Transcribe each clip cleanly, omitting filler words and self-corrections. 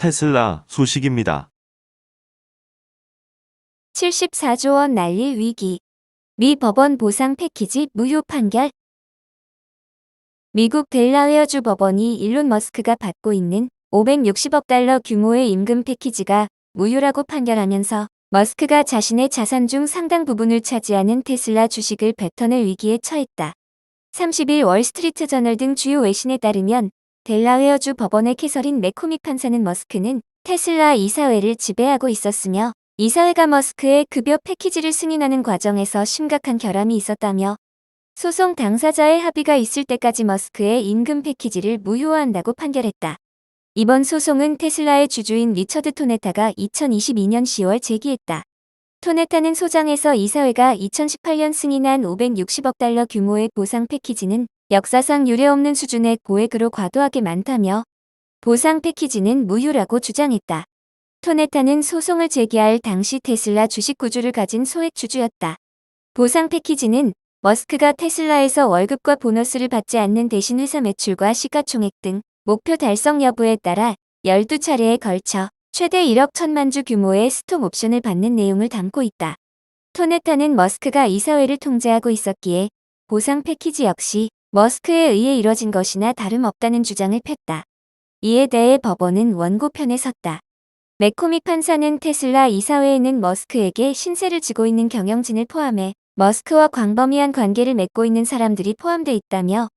테슬라 소식입니다. 74조 원 날릴 위기. 미 법원 보상 패키지 무효 판결. 미국 델라웨어주 법원이 일론 머스크가 받고 있는 560억 달러 규모의 임금 패키지가 무효라고 판결하면서 머스크가 자신의 자산 중 상당 부분을 차지하는 테슬라 주식을 뱉어낼 위기에 처했다. 30일 월스트리트 저널 등 주요 외신에 따르면 델라웨어주 법원의 캐서린 맥코믹 판사는 머스크는 테슬라 이사회를 지배하고 있었으며 이사회가 머스크의 급여 패키지를 승인하는 과정에서 심각한 결함이 있었다며 소송 당사자의 합의가 있을 때까지 머스크의 임금 패키지를 무효화한다고 판결했다. 이번 소송은 테슬라의 주주인 리처드 토네타가 2022년 10월 제기했다. 토네타는 소장에서 이사회가 2018년 승인한 560억 달러 규모의 보상 패키지는 역사상 유례없는 수준의 고액으로 과도하게 많다며 보상 패키지는 무효라고 주장했다. 토네타는 소송을 제기할 당시 테슬라 주식 구주를 가진 소액 주주였다. 보상 패키지는 머스크가 테슬라에서 월급과 보너스를 받지 않는 대신 회사 매출과 시가총액 등 목표 달성 여부에 따라 12차례에 걸쳐 최대 1억 1천만 주 규모의 스톡 옵션을 받는 내용을 담고 있다. 토네타는 머스크가 이사회를 통제하고 있었기에 보상 패키지 역시 머스크에 의해 이뤄진 것이나 다름없다는 주장을 폈다. 이에 대해 법원은 원고 편에 섰다. 맥코믹 판사는 테슬라 이사회에는 머스크에게 신세를 지고 있는 경영진을 포함해 머스크와 광범위한 관계를 맺고 있는 사람들이 포함돼 있다며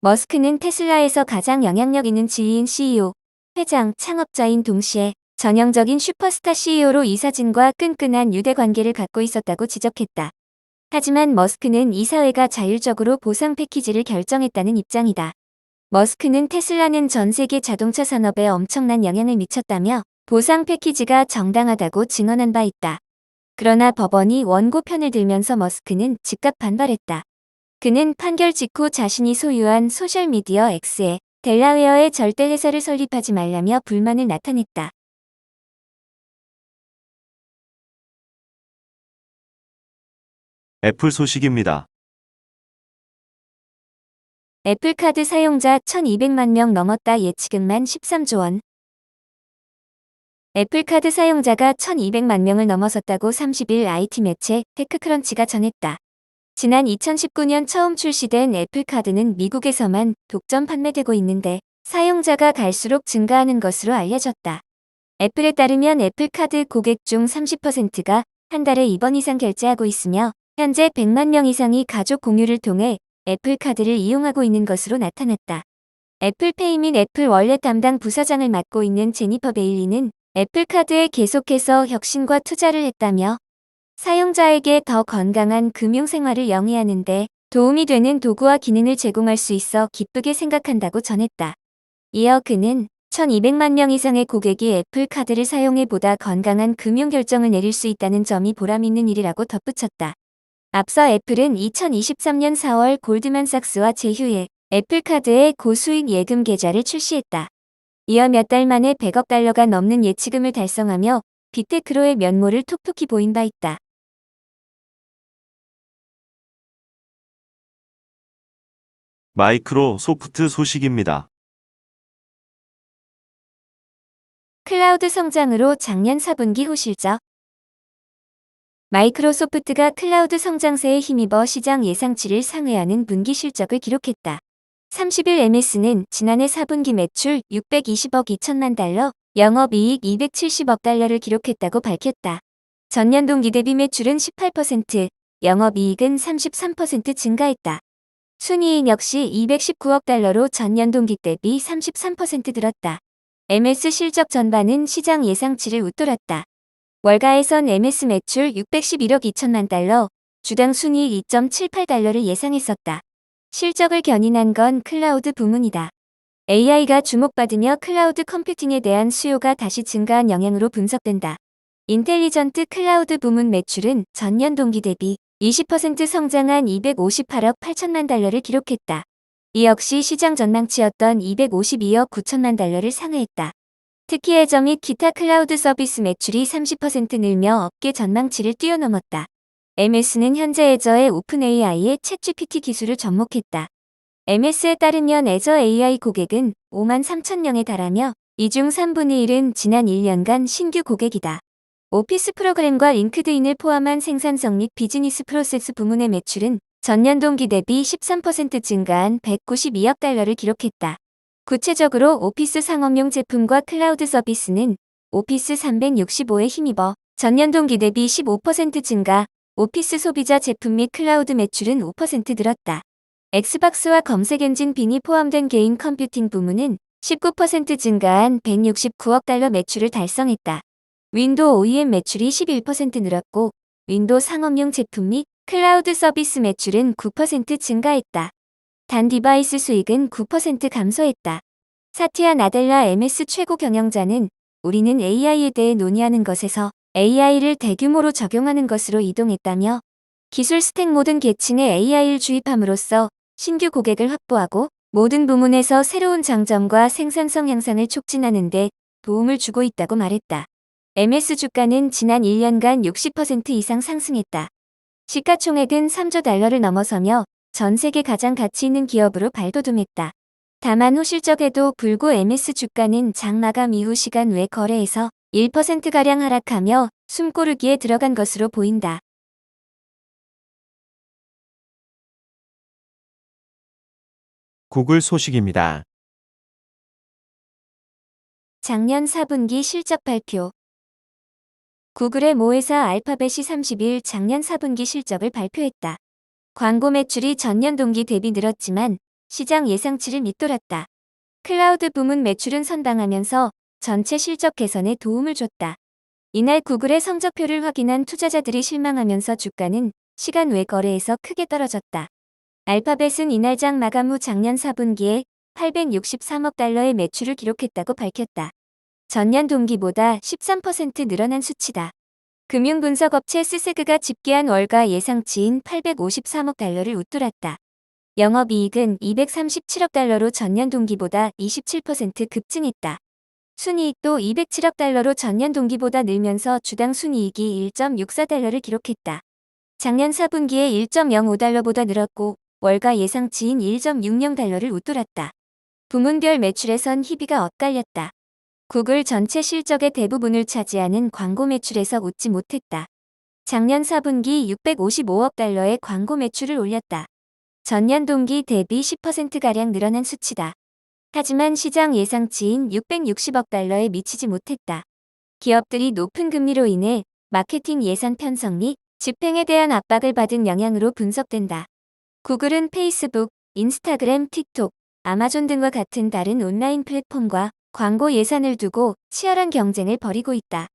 머스크는 테슬라에서 가장 영향력 있는 지위인 CEO, 회장, 창업자인 동시에 전형적인 슈퍼스타 CEO로 이사진과 끈끈한 유대 관계를 갖고 있었다고 지적했다. 하지만 머스크는 이사회가 자율적으로 보상 패키지를 결정했다는 입장이다. 머스크는 테슬라는 전 세계 자동차 산업에 엄청난 영향을 미쳤다며 보상 패키지가 정당하다고 증언한 바 있다. 그러나 법원이 원고 편을 들면서 머스크는 즉각 반발했다. 그는 판결 직후 자신이 소유한 소셜미디어 X에 델라웨어의 절대 회사를 설립하지 말라며 불만을 나타냈다. 애플 소식입니다. 애플카드 사용자 1200만 명 넘었다. 예치금만 13조 원. 애플카드 사용자가 1200만 명을 넘어섰다고 30일 IT 매체 테크크런치가 전했다. 지난 2019년 처음 출시된 애플카드는 미국에서만 독점 판매되고 있는데 사용자가 갈수록 증가하는 것으로 알려졌다. 애플에 따르면 애플카드 고객 중 30%가 한 달에 2번 이상 결제하고 있으며 현재 100만 명 이상이 가족 공유를 통해 애플카드를 이용하고 있는 것으로 나타났다. 애플페이 및 애플월렛 담당 부서장을 맡고 있는 제니퍼 베일리는 애플카드에 계속해서 혁신과 투자를 했다며 사용자에게 더 건강한 금융생활을 영위하는 데 도움이 되는 도구와 기능을 제공할 수 있어 기쁘게 생각한다고 전했다. 이어 그는 1200만 명 이상의 고객이 애플카드를 사용해 보다 건강한 금융 결정을 내릴 수 있다는 점이 보람있는 일이라고 덧붙였다. 앞서 애플은 2023년 4월 골드만삭스와 제휴해 애플카드의 고수익 예금 계좌를 출시했다. 이어 몇 달 만에 100억 달러가 넘는 예치금을 달성하며 빅테크로의 면모를 톡톡히 보인 바 있다. 마이크로소프트 소식입니다. 클라우드 성장으로 작년 4분기 호실적. 마이크로소프트가 클라우드 성장세에 힘입어 시장 예상치를 상회하는 분기 실적을 기록했다. 30일 MS는 지난해 4분기 매출 620억 2천만 달러, 영업이익 270억 달러를 기록했다고 밝혔다. 전년 동기 대비 매출은 18%, 영업이익은 33% 증가했다. 순이익 역시 219억 달러로 전년 동기 대비 33% 늘었다. MS 실적 전반은 시장 예상치를 웃돌았다. 월가에선 MS 매출 611억 2천만 달러, 주당 순이익 2.78달러를 예상했었다. 실적을 견인한 건 클라우드 부문이다. AI가 주목받으며 클라우드 컴퓨팅에 대한 수요가 다시 증가한 영향으로 분석된다. 인텔리전트 클라우드 부문 매출은 전년 동기 대비 20% 성장한 258억 8천만 달러를 기록했다. 이 역시 시장 전망치였던 252억 9천만 달러를 상회했다. 특히 해저 및 기타 클라우드 서비스 매출이 30% 늘며 업계 전망치를 뛰어넘었다. MS는 현재 애저의 오픈 AI의 챗GPT 기술을 접목했다. MS에 따르면 애저 AI 고객은 5만 3천 명에 달하며 이 중 3분의 1은 지난 1년간 신규 고객이다. 오피스 프로그램과 링크드인을 포함한 생산성 및 비즈니스 프로세스 부문의 매출은 전년 동기 대비 13% 증가한 192억 달러를 기록했다. 구체적으로 오피스 상업용 제품과 클라우드 서비스는 오피스 365에 힘입어 전년 동기 대비 15% 증가, 오피스 소비자 제품 및 클라우드 매출은 5% 늘었다. 엑스박스와 검색 엔진 빈이 포함된 개인 컴퓨팅 부문은 19% 증가한 169억 달러 매출을 달성했다. 윈도우 OEM 매출이 11% 늘었고, 윈도우 상업용 제품 및 클라우드 서비스 매출은 9% 증가했다. 단 디바이스 수익은 9% 감소했다. 사티아 나델라 MS 최고 경영자는 우리는 AI에 대해 논의하는 것에서 AI를 대규모로 적용하는 것으로 이동했다며 기술 스택 모든 계층에 AI를 주입함으로써 신규 고객을 확보하고 모든 부문에서 새로운 장점과 생산성 향상을 촉진하는 데 도움을 주고 있다고 말했다. MS 주가는 지난 1년간 60% 이상 상승했다. 시가총액은 3조 달러를 넘어서며 전 세계 가장 가치 있는 기업으로 발돋움했다. 다만 호실적에도 불구 MS 주가는 장 마감 이후 시간 외 거래에서 1%가량 하락하며 숨고르기에 들어간 것으로 보인다. 구글 소식입니다. 작년 4분기 실적 발표. 구글의 모회사 알파벳이 30일 작년 4분기 실적을 발표했다. 광고 매출이 전년 동기 대비 늘었지만 시장 예상치를 밑돌았다. 클라우드 부문 매출은 선방하면서 전체 실적 개선에 도움을 줬다. 이날 구글의 성적표를 확인한 투자자들이 실망하면서 주가는 시간 외 거래에서 크게 떨어졌다. 알파벳은 이날 장 마감 후 작년 4분기에 863억 달러의 매출을 기록했다고 밝혔다. 전년 동기보다 13% 늘어난 수치다. 금융분석업체 스세그가 집계한 월가 예상치인 853억 달러를 웃돌았다. 영업이익은 237억 달러로 전년 동기보다 27% 급증했다. 순이익도 207억 달러로 전년 동기보다 늘면서 주당 순이익이 1.64달러를 기록했다. 작년 4분기에 1.05달러보다 늘었고 월가 예상치인 1.60달러를 웃돌았다. 부문별 매출에선 희비가 엇갈렸다. 구글 전체 실적의 대부분을 차지하는 광고 매출에서 웃지 못했다. 작년 4분기 655억 달러의 광고 매출을 올렸다. 전년 동기 대비 10%가량 늘어난 수치다. 하지만 시장 예상치인 660억 달러에 미치지 못했다. 기업들이 높은 금리로 인해 마케팅 예산 편성 및 집행에 대한 압박을 받은 영향으로 분석된다. 구글은 페이스북, 인스타그램, 틱톡, 아마존 등과 같은 다른 온라인 플랫폼과 광고 예산을 두고 치열한 경쟁을 벌이고 있다.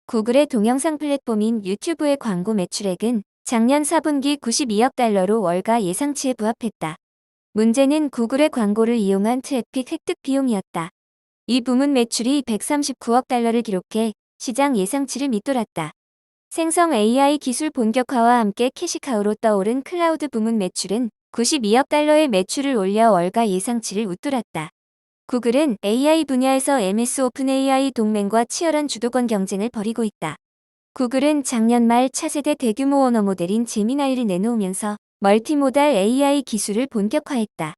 구글의 동영상 플랫폼인 유튜브의 광고 매출액은 작년 4분기 92억 달러로 월가 예상치에 부합했다. 문제는 구글의 광고를 이용한 트래픽 획득 비용이었다. 이 부문 매출이 139억 달러를 기록해 시장 예상치를 밑돌았다. 생성 AI 기술 본격화와 함께 캐시카우로 떠오른 클라우드 부문 매출은 92억 달러의 매출을 올려 월가 예상치를 웃돌았다. 구글은 AI 분야에서 MS 오픈AI 동맹과 치열한 주도권 경쟁을 벌이고 있다. 구글은 작년 말 차세대 대규모 언어 모델인 제미나이를 내놓으면서 멀티모달 AI 기술을 본격화했다.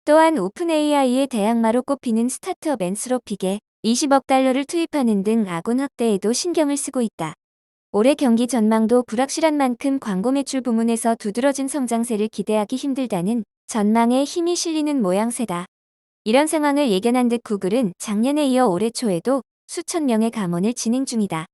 또한 오픈AI의 대항마로 꼽히는 스타트업 앤스로픽에 20억 달러를 투입하는 등 아군 확대에도 신경을 쓰고 있다. 올해 경기 전망도 불확실한 만큼 광고 매출 부문에서 두드러진 성장세를 기대하기 힘들다는 전망에 힘이 실리는 모양새다. 이런 상황을 예견한 듯 구글은 작년에 이어 올해 초에도 수천 명의 감원을 진행 중이다.